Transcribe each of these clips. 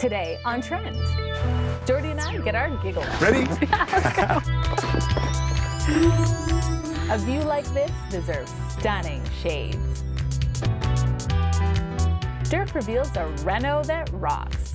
Today on Trend, Jordy and I get our giggle on. Ready? Yeah, let's go. A view like this deserves stunning shades. Dirk reveals a reno that rocks.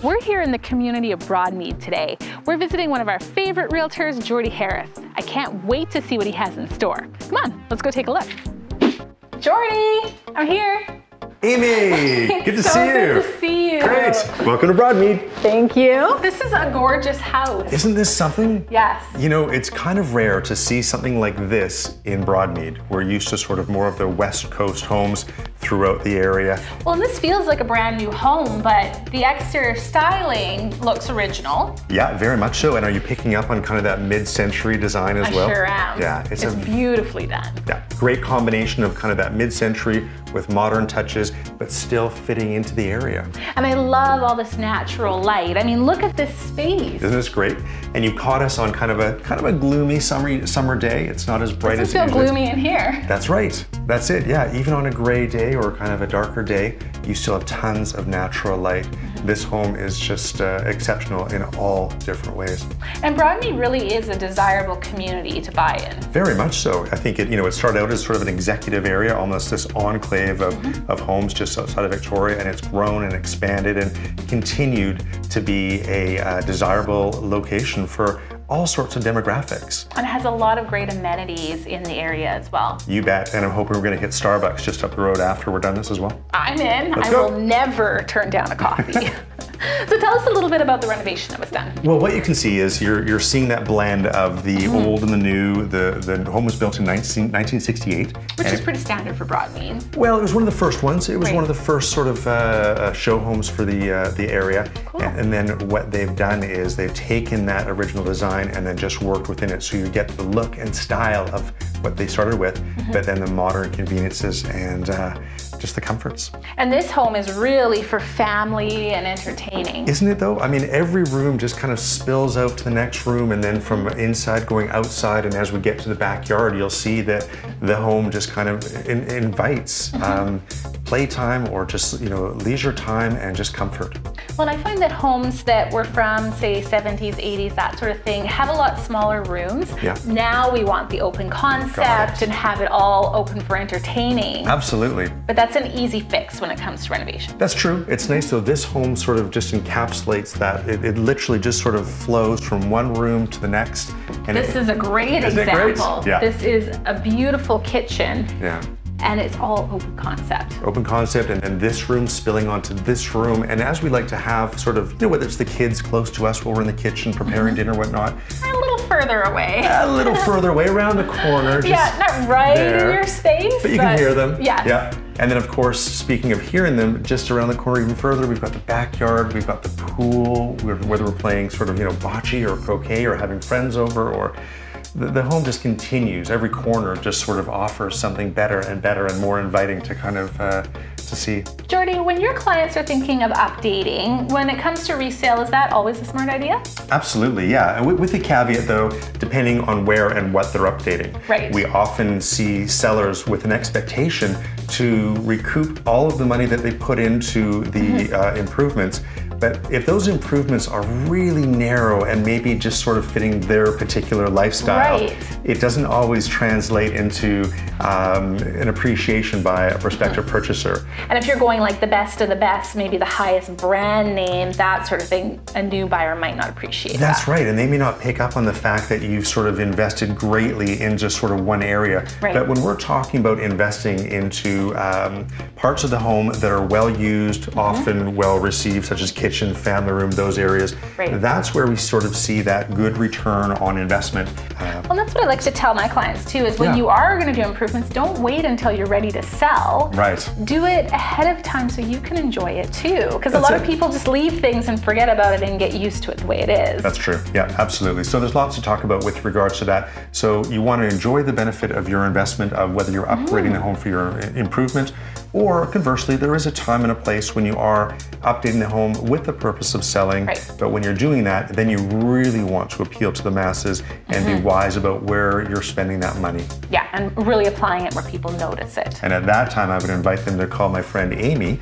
We're here in the community of Broadmead today. We're visiting one of our favorite realtors, Jordy Harris. I can't wait to see what he has in store. Come on, let's go take a look. Jordy, I'm here. Amy, good to see you. Good to see you. Great. Welcome to Broadmead. Thank you. This is a gorgeous house. Isn't this something? Yes. You know, it's kind of rare to see something like this in Broadmead. We're used to sort of more of the West Coast homes throughout the area. Well, this feels like a brand new home, but the exterior styling looks original. Yeah, very much so. And are you picking up on kind of that mid-century design as well? I sure am. Yeah, it's beautifully done. Yeah, great combination of kind of that mid-century with modern touches, but still fitting into the area. And I love all this natural light. I mean, look at this space. Isn't this great? And you caught us on kind of a gloomy summer day. It's not as bright as it doesn't feel usually gloomy in here. That's right. That's it. Yeah, even on a gray day or kind of a darker day, you still have tons of natural light. This home is just exceptional in all different ways. And Broadmead really is a desirable community to buy in. Very much so. I think it started out as sort of an executive area, almost this enclave of homes just outside of Victoria, and it's grown and expanded and continued to be a desirable location for all sorts of demographics. And it has a lot of great amenities in the area as well. You bet, and I'm hoping we're gonna hit Starbucks just up the road after we're done this as well. I'm in. Let's I go. will never turn down a coffee. So tell us a little bit about the renovation that was done. Well, what you can see is you're seeing that blend of the old and the new. The home was built in 1968. Which is pretty standard for Broadmead. Well, it was one of the first ones. It was Right. one of the first sort of show homes for the area. Cool. And then what they've done is they've taken that original design and then just worked within it, so you get the look and style of what they started with, but then the modern conveniences and just the comforts. And this home is really for family and entertaining. Isn't it though? I mean, every room just kind of spills out to the next room, and then from inside going outside, and as we get to the backyard, you'll see that the home just kind of invites playtime or just, leisure time and just comfort. Well, I find that homes that were from, say, 70s, 80s, that sort of thing, have a lot smaller rooms. Yeah. Now we want the open concept and have it all open for entertaining. Absolutely. But that's an easy fix when it comes to renovation. That's true. It's nice though. This home sort of just encapsulates that. It literally just sort of flows from one room to the next. And This is a great example. Yeah. This is a beautiful kitchen. Yeah. And it's all open concept. Open concept, and then this room spilling onto this room. And as we like to have sort of, whether it's the kids close to us while we're in the kitchen preparing dinner or whatnot. A little further away. A little further away, around the corner. Yeah, not right there. in your space. But you can hear them. Yes. Yeah. And then of course, speaking of hearing them, just around the corner even further, we've got the backyard, we've got the pool, whether we're playing sort of, bocce or croquet or having friends over, or the home just continues. Every corner just sort of offers something better and more inviting to kind of to see. Jordy, when your clients are thinking of updating, when it comes to resale, is that always a smart idea? Absolutely, yeah. And with the caveat though, depending on where and what they're updating. Right. We often see sellers with an expectation to recoup all of the money that they put into the improvements. But if those improvements are really narrow and maybe just sort of fitting their particular lifestyle, right, it doesn't always translate into an appreciation by a prospective purchaser. And if you're going like the best of the best, maybe the highest brand name, that sort of thing, a new buyer might not appreciate that. That's right, and they may not pick up on the fact that you've sort of invested greatly in just sort of one area. Right. But when we're talking about investing into parts of the home that are well used, often well received, such as kitchen, family room, those areas. Right. That's where we sort of see that good return on investment. Well, that's what I like to tell my clients too, is when you are going to do improvements, don't wait until you're ready to sell. Right. Do it ahead of time so you can enjoy it too. Because a lot of people just leave things and forget about it and get used to it the way it is. That's true. Yeah, absolutely. So there's lots to talk about with regards to that. So you want to enjoy the benefit of your investment, of whether you're upgrading the home for your improvement, or conversely, there is a time and a place when you are updating the home with the purpose of selling. Right. But when you're doing that, then you really want to appeal to the masses and be wise about where you're spending that money. Yeah, and really applying it where people notice it. And at that time, I would invite them to call my friend Amy,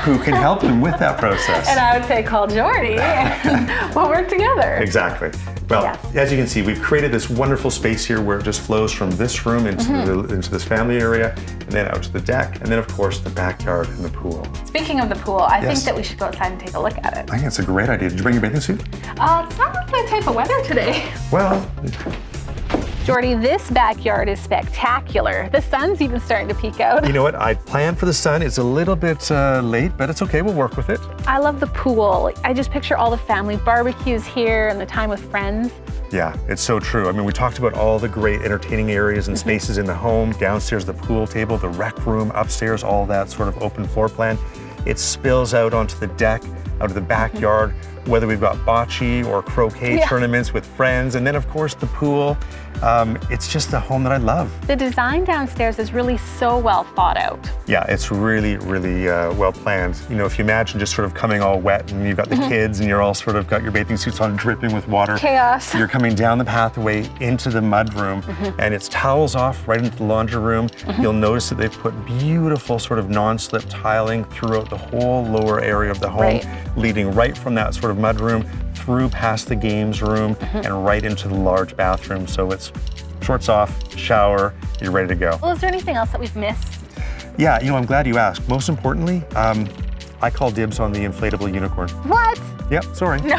who can help them with that process. And I would say, call Jordy, and we'll work together. Exactly. Well, as you can see, we've created this wonderful space here where it just flows from this room into, into this family area, and then out to the deck, and then of course the backyard and the pool. Speaking of the pool, I think that we should go outside and take a look at it. I think it's a great idea. Did you bring your bathing suit? It's not my type of weather today. Well, Jordy, this backyard is spectacular. The sun's even starting to peek out. you know what? I planned for the sun. It's a little bit late, but it's okay. We'll work with it. I love the pool. I just picture all the family barbecues here and the time with friends. Yeah, it's so true. I mean, we talked about all the great entertaining areas and spaces in the home, downstairs the pool table, the rec room, upstairs, all that sort of open floor plan. It spills out onto the deck, out of the backyard, whether we've got bocce or croquet tournaments with friends, and then of course the pool. It's just a home that I love. The design downstairs is really so well thought out. Yeah, it's really, really well planned. You know, if you imagine just sort of coming all wet and you've got the kids and you're all sort of got your bathing suits on dripping with water. Chaos. You're coming down the pathway into the mud room and it's towels off right into the laundry room. You'll notice that they've put beautiful sort of non-slip tiling throughout the whole lower area of the home, leading right from that sort of mud room through past the games room and right into the large bathroom. So it's shorts off, shower, you're ready to go. Well, is there anything else that we've missed? Yeah, you know, I'm glad you asked. Most importantly, I call dibs on the inflatable unicorn. What? Yep, sorry. No.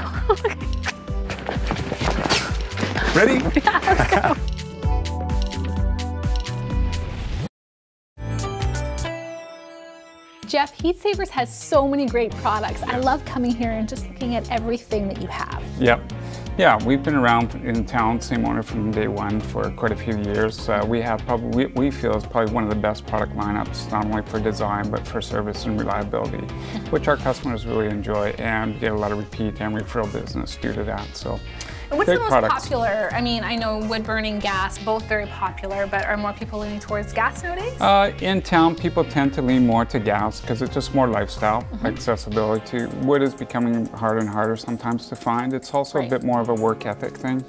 Ready? Yeah, let's go. Jeff, Heatsavers has so many great products. I love coming here and just looking at everything that you have. Yep. Yeah, we've been around in town, same owner from day one for quite a few years. We have probably, we feel is probably one of the best product lineups, not only for design, but for service and reliability, which our customers really enjoy, and get a lot of repeat and referral business due to that. So. What's the most popular? I mean, I know wood burning, gas, both very popular, but are more people leaning towards gas nowadays? In town, people tend to lean more to gas because it's just more lifestyle, accessibility. Wood is becoming harder and harder sometimes to find. It's also a bit more of a work ethic thing.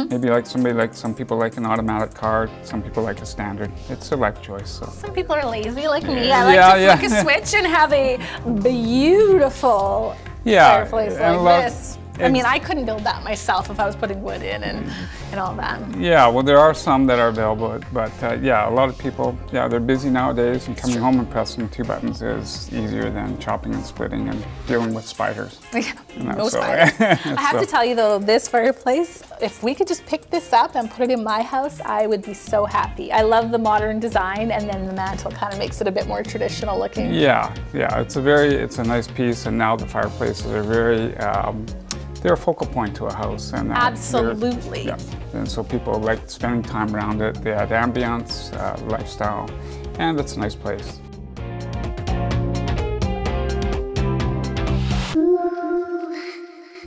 Maybe like some people like an automatic car, some people like a standard. It's a life choice. So. Some people are lazy like me. I like to flick a switch and have a beautiful fireplace like this. I mean, I couldn't build that myself if I was putting wood in and all that. Yeah, well, there are some that are available, but yeah, a lot of people, they're busy nowadays, and coming home and pressing 2 buttons is easier than chopping and splitting and dealing with spiders. No spiders. I have to tell you though, this fireplace, if we could just pick this up and put it in my house, I would be so happy. I love the modern design, and then the mantle kind of makes it a bit more traditional looking. Yeah, it's a nice piece, and now the fireplaces are very, they're a focal point to a house. And absolutely. And so people like spending time around it. They add ambience, lifestyle, and it's a nice place.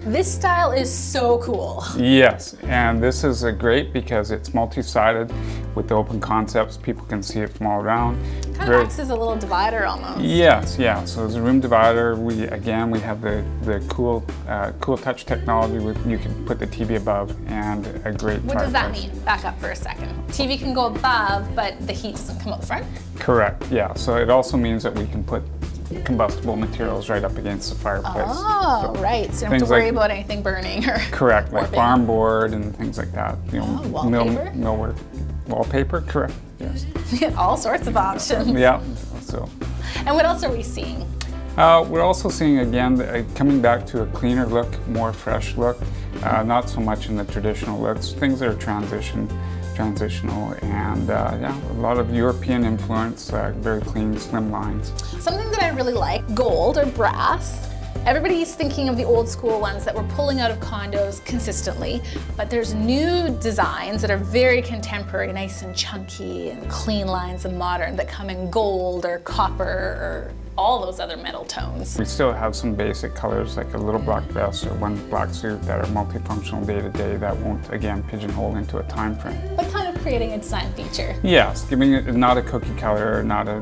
This style is so cool. Yes, and this is great because it's multi-sided with the open concepts. People can see it from all around. Kind of acts as a little divider almost. Yes, yeah. So there's a room divider. We have the cool touch technology. You can put the TV above and a great. What does that mean? Back up for a second. TV can go above, but the heat doesn't come out front? Correct. Yeah. So it also means that we can put combustible materials right up against the fireplace. Oh, so right. So you don't have to worry about anything burning or correct, like barn board and things like that. You know, wallpaper? Millwork. Wallpaper, correct. Yes. All sorts of options. Yeah. So. And what else are we seeing? We're also seeing again coming back to a cleaner look, more fresh look. Not so much in the traditional looks. Things that are transitional, and a lot of European influence, very clean, slim lines. Something that I really like, gold or brass. Everybody's thinking of the old school ones that we're pulling out of condos consistently, but there's new designs that are very contemporary, nice and chunky and clean lines and modern, that come in gold or copper or all those other metal tones. We still have some basic colors like a little black vest or one black suit that are multifunctional day to day that won't, again, pigeonhole into a time frame. But kind of creating a design feature. Yes, giving it not a cookie color,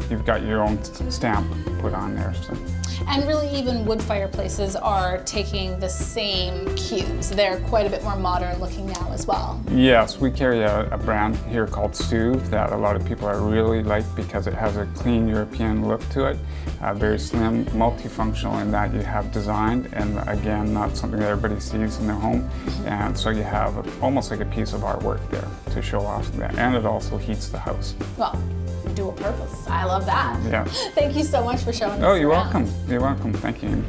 you've got your own stamp put on there. So. And really even wood fireplaces are taking the same cues. They're quite a bit more modern looking now as well. Yes, we carry a brand here called Stu that a lot of people are really like because it has a clean European look to it. Very slim, multifunctional in that you have designed, and again, not something that everybody sees in their home. And so you have almost like a piece of artwork there to show off that. And it also heats the house. Well, dual purpose. I love that. Yeah. Thank you so much for showing us Oh, you're around. welcome. You're welcome. Thank you.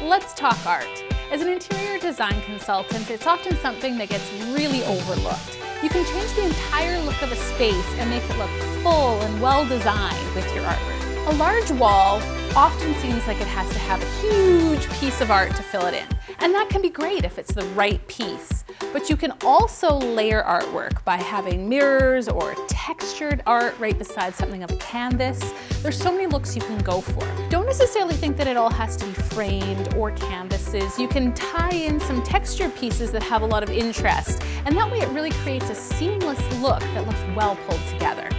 Let's talk art. As an interior design consultant, it's often something that gets really overlooked. You can change the entire look of a space and make it look full and well designed with your artwork. A large wall often seems like it has to have a huge piece of art to fill it in. And that can be great if it's the right piece. But you can also layer artwork by having mirrors or textured art right beside something of a canvas. There's so many looks you can go for. Don't necessarily think that it all has to be framed or canvases. You can tie in some textured pieces that have a lot of interest, and that way it really creates a seamless look that looks well pulled together.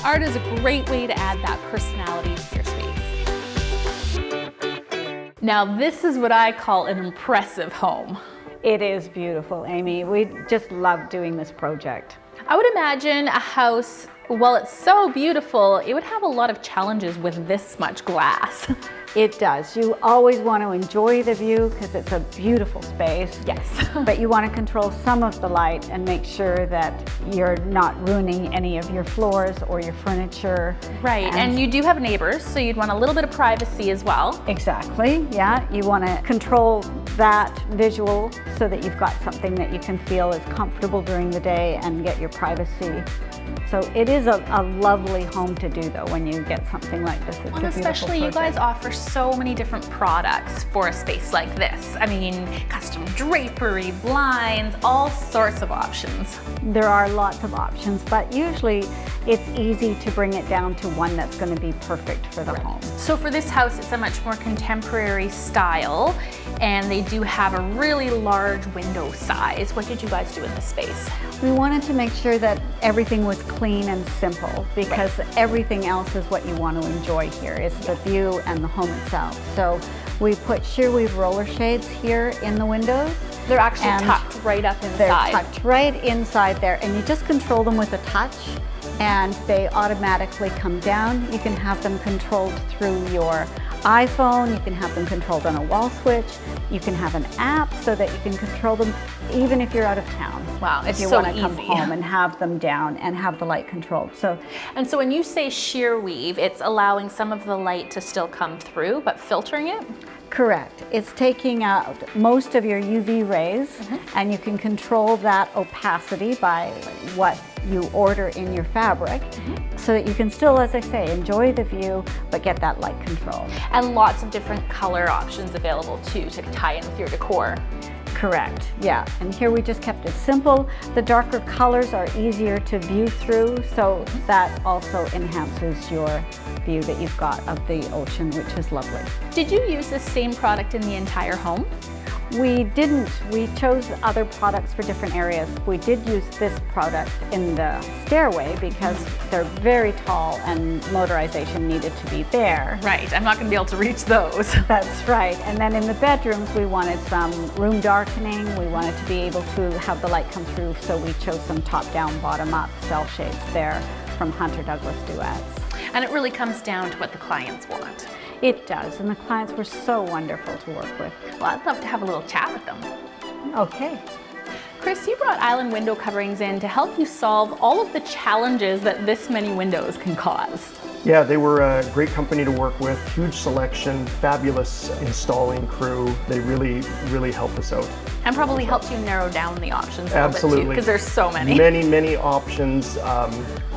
Art is a great way to add that personality to your space. Now this is what I call an impressive home. It is beautiful, Amy. We just love doing this project. I would imagine a house, while it's so beautiful, it would have a lot of challenges with this much glass. It does. You always want to enjoy the view because it's a beautiful space. Yes. But you want to control some of the light and make sure that you're not ruining any of your floors or your furniture. Right, and you do have neighbors, so you'd want a little bit of privacy as well. Exactly, yeah. You want to control that visual so that you've got something that you can feel is comfortable during the day and get your privacy. So it is a lovely home to do though when you get something like this. It's And especially you guys offer so many different products for a space like this. I mean, custom drapery, blinds, all sorts of options. There are lots of options, but usually it's easy to bring it down to one that's going to be perfect for the home. So for this house, it's a much more contemporary style, and they do have a really large window size. What did you guys do in this space? We wanted to make sure that everything was clean and simple because everything else is what you want to enjoy here. It's the view and the home itself. So we put sheer weave roller shades here in the windows. They're actually tucked right up inside. They're tucked right inside there, and you just control them with a touch and they automatically come down. You can have them controlled through your iPhone, you can have them controlled on a wall switch, you can have an app so that you can control them even if you're out of town. Wow, it's if you so want to come easy. home and have them down and have the light controlled. And so when you say sheer weave, it's allowing some of the light to still come through, but filtering it? Correct. It's taking out most of your UV rays, and you can control that opacity by what you order in your fabric, so that you can still, as I say, enjoy the view, but get that light control. And lots of different color options available too to tie in with your decor. Correct, yeah. And here we just kept it simple. The darker colors are easier to view through, so that also enhances your view that you've got of the ocean, which is lovely. Did you use the same product in the entire home? We didn't. We chose other products for different areas. We did use this product in the stairway because they're very tall and motorization needed to be there. Right, I'm not going to be able to reach those. That's right. And then in the bedrooms, we wanted some room darkening. We wanted to be able to have the light come through, so we chose some top-down, bottom-up cell shades there from Hunter Douglas Duets. And it really comes down to what the clients want. It does, and the clients were so wonderful to work with. Well, I'd love to have a little chat with them. Okay. Chris, you brought Island window coverings in to help you solve all of the challenges that this many windows can cause. Yeah, they were a great company to work with, huge selection, fabulous installing crew. They really helped us out. And probably helped you narrow down the options a Absolutely. little bit too, because there's so many. Many options,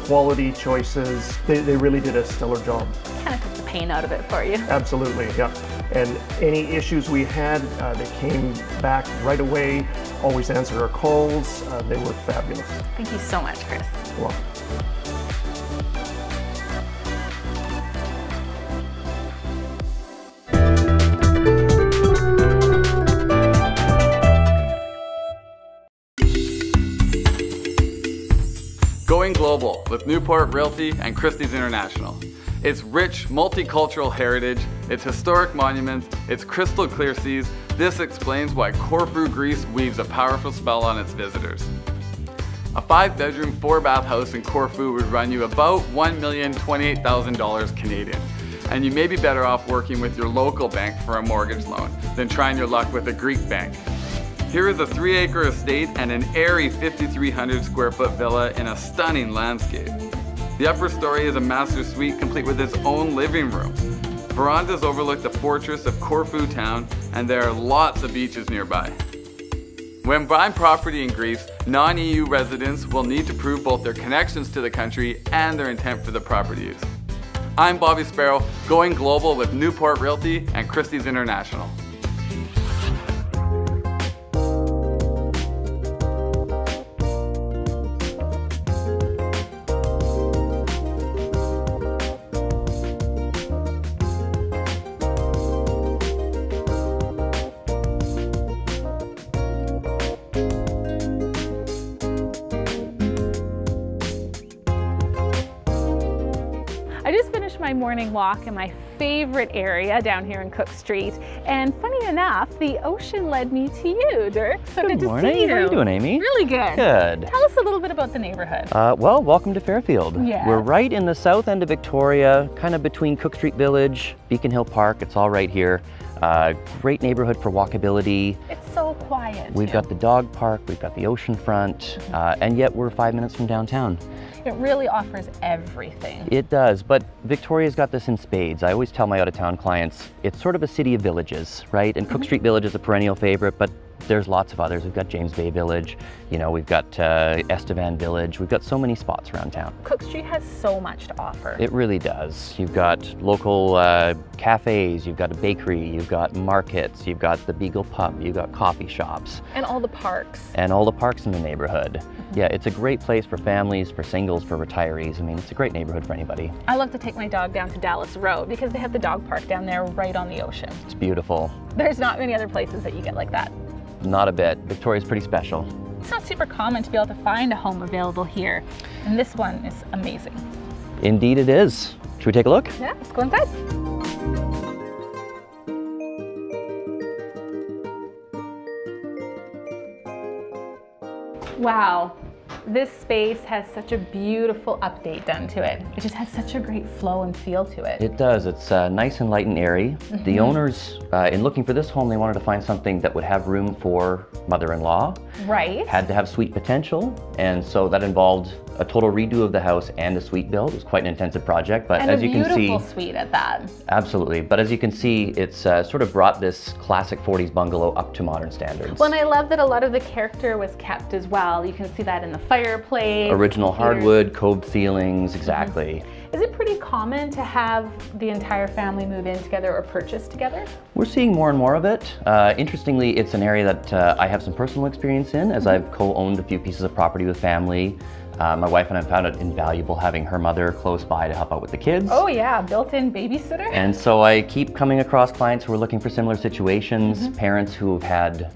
quality choices. They really did a stellar job. Kind of pain out of it for you. Absolutely, yeah. And any issues we had, they came back right away, always answer our calls. They work fabulous. Thank you so much, Chris. Well, Going global with Newport Realty and Christie's International. Its rich multicultural heritage, its historic monuments, its crystal clear seas, this explains why Corfu, Greece weaves a powerful spell on its visitors. A 5-bedroom, 4-bath house in Corfu would run you about $1,028,000 Canadian. And you may be better off working with your local bank for a mortgage loan than trying your luck with a Greek bank. Here is a 3-acre estate and an airy 5,300 square foot villa in a stunning landscape. The upper story is a master suite complete with its own living room. Verandas overlook the fortress of Corfu town, and there are lots of beaches nearby. When buying property in Greece, non-EU residents will need to prove both their connections to the country and their intent for the property use. I'm Bobby Sparrow, going global with Newport Realty and Christie's International. I just finished my morning walk in my favorite area down here in Cook Street, and funny enough, the ocean led me to you, Dirk. So good to see you. How are you doing, Amy? Really good. Good. Tell us a little bit about the neighborhood. Well, welcome to Fairfield. Yes. We're right in the south end of Victoria, kind of between Cook Street Village, Beacon Hill Park. It's all right here. Great neighborhood for walkability. It's so quiet. We've got the dog park, we've got the ocean front, and yet we're 5 minutes from downtown. It really offers everything. It does, but Victoria's got this in spades. I always tell my out-of-town clients, it's sort of a city of villages, right? And Cook Street Village is a perennial favorite, but there's lots of others. We've got James Bay Village, you know, we've got Estevan Village. We've got so many spots around town. Cook Street has so much to offer. It really does. You've got local cafes, you've got a bakery, you've got markets, you've got the Beagle Pub, you've got coffee shops. And all the parks. And all the parks in the neighborhood. Yeah, it's a great place for families, for singles, for retirees. I mean, it's a great neighborhood for anybody. I love to take my dog down to Dallas Road because they have the dog park down there right on the ocean. It's beautiful. There's not many other places that you get like that. Not a bit. Victoria's pretty special. It's not super common to be able to find a home available here, and this one is amazing. Indeed it is. Should we take a look? Yeah, let's go inside. Wow, this space has such a beautiful update done to it. It just has such a great flow and feel to it. It does. It's nice and light and airy. The owners, in looking for this home, they wanted to find something that would have room for mother-in-law. Right. Had to have suite potential, and so that involved a total redo of the house and a suite build. It was quite an intensive project, but And as you can see— a beautiful suite at that. Absolutely, but as you can see, it's sort of brought this classic 40s bungalow up to modern standards. Well, and I love that a lot of the character was kept as well. You can see that in the fireplace. Original here. hardwood, coved ceilings, exactly. Is it pretty common to have the entire family move in together or purchase together? We're seeing more and more of it. Interestingly, it's an area that I have some personal experience in, as I've co-owned a few pieces of property with family. My wife and I found it invaluable having her mother close by to help out with the kids. Oh yeah, built-in babysitter. And so I keep coming across clients who are looking for similar situations, parents who have had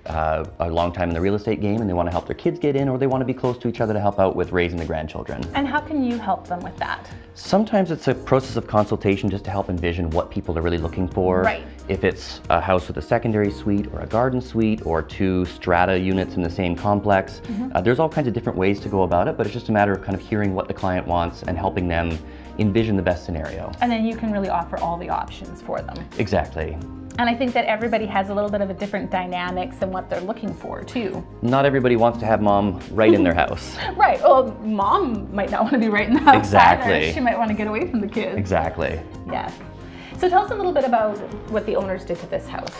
a long time in the real estate game and they want to help their kids get in, or they want to be close to each other to help out with raising the grandchildren. And how can you help them with that? Sometimes it's a process of consultation just to help envision what people are really looking for. Right. If it's a house with a secondary suite or a garden suite or 2 strata units in the same complex, there's all kinds of different ways to go about it, but it's just a matter of kind of hearing what the client wants and helping them envision the best scenario. And then you can really offer all the options for them. Exactly. And I think that everybody has a little bit of a different dynamics and what they're looking for too. Not everybody wants to have mom right in their house. Right, well, mom might not want to be right in the house Exactly. either. She might want to get away from the kids. Exactly. Yes. So tell us a little bit about what the owners did to this house.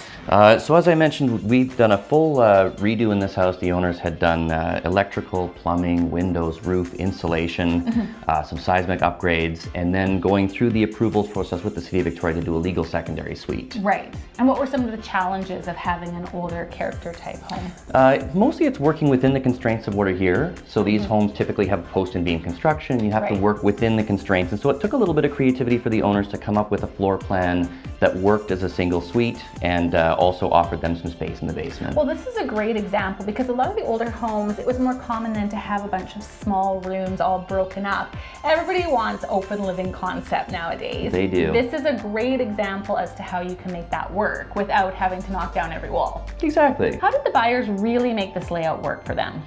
So as I mentioned, we've done a full redo in this house. The owners had done electrical, plumbing, windows, roof, insulation, some seismic upgrades, and then going through the approvals process with the City of Victoria to do a legal secondary suite. Right. And what were some of the challenges of having an older character type home? Mostly it's working within the constraints of what are here. So these homes typically have post and beam construction. You have to work within the constraints. And so it took a little bit of creativity for the owners to come up with a floor plan that worked as a single suite and also offered them some space in the basement. Well, this is a great example because a lot of the older homes, it was more common than to have a bunch of small rooms all broken up. Everybody wants open living concept nowadays. They do. This is a great example as to how you can make that work without having to knock down every wall. Exactly. How did the buyers really make this layout work for them?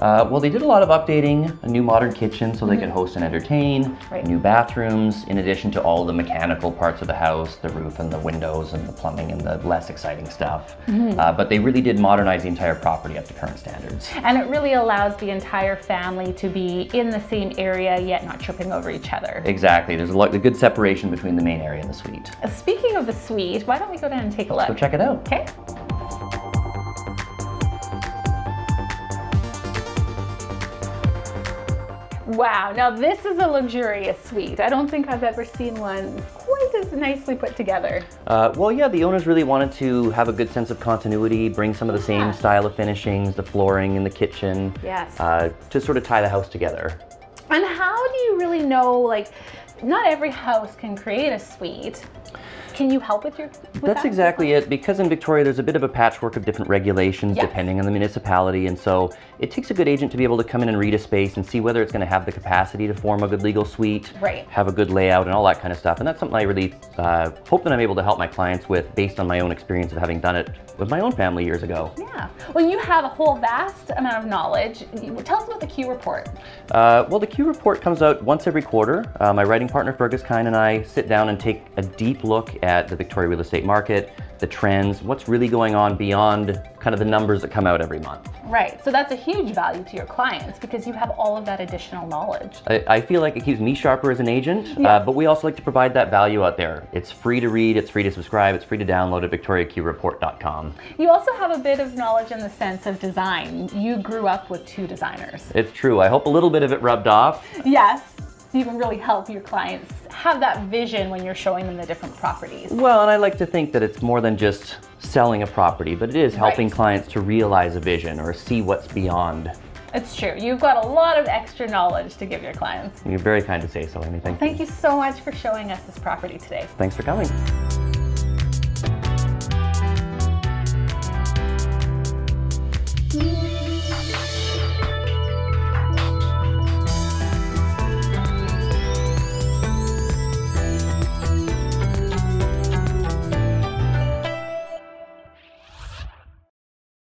Well, they did a lot of updating, a new modern kitchen so they could host and entertain, new bathrooms, in addition to all the mechanical parts of the house, the roof and the windows and the plumbing and the less exciting stuff. But they really did modernize the entire property up to current standards. And it really allows the entire family to be in the same area yet not tripping over each other. Exactly. There's a good separation between the main area and the suite. Speaking of the suite, why don't we go down and take a look? So check it out. Okay. Wow, now this is a luxurious suite. I don't think I've ever seen one quite as nicely put together. Well, yeah, the owners really wanted to have a good sense of continuity, bring some of the same style of finishings, the flooring in the kitchen, to sort of tie the house together. And how do you really know, like, not every house can create a suite. Can you help with That's exactly it. Because in Victoria there's a bit of a patchwork of different regulations depending on the municipality, and so it takes a good agent to be able to come in and read a space and see whether it's going to have the capacity to form a good legal suite, have a good layout and all that kind of stuff. And that's something I really hope that I'm able to help my clients with based on my own experience of having done it with my own family years ago. Yeah. Well, you have a whole vast amount of knowledge. Tell us about the Q report. Well, the Q report comes out once every quarter. My writing partner Fergus Kine and I sit down and take a deep look at the Victoria real estate market, the trends, what's really going on beyond kind of the numbers that come out every month. Right, so that's a huge value to your clients because you have all of that additional knowledge. I feel like it keeps me sharper as an agent, but we also like to provide that value out there. It's free to read, it's free to subscribe, it's free to download at victoriaqreport.com. You also have a bit of knowledge in the sense of design. You grew up with two designers. It's true. I hope a little bit of it rubbed off. Yes. So you can really help your clients have that vision when you're showing them the different properties. Well, and I like to think that it's more than just selling a property, but it is helping clients to realize a vision or see what's beyond. It's true. You've got a lot of extra knowledge to give your clients. You're very kind to say so, Amy. Thank you so much for showing us this property today. Thanks for coming.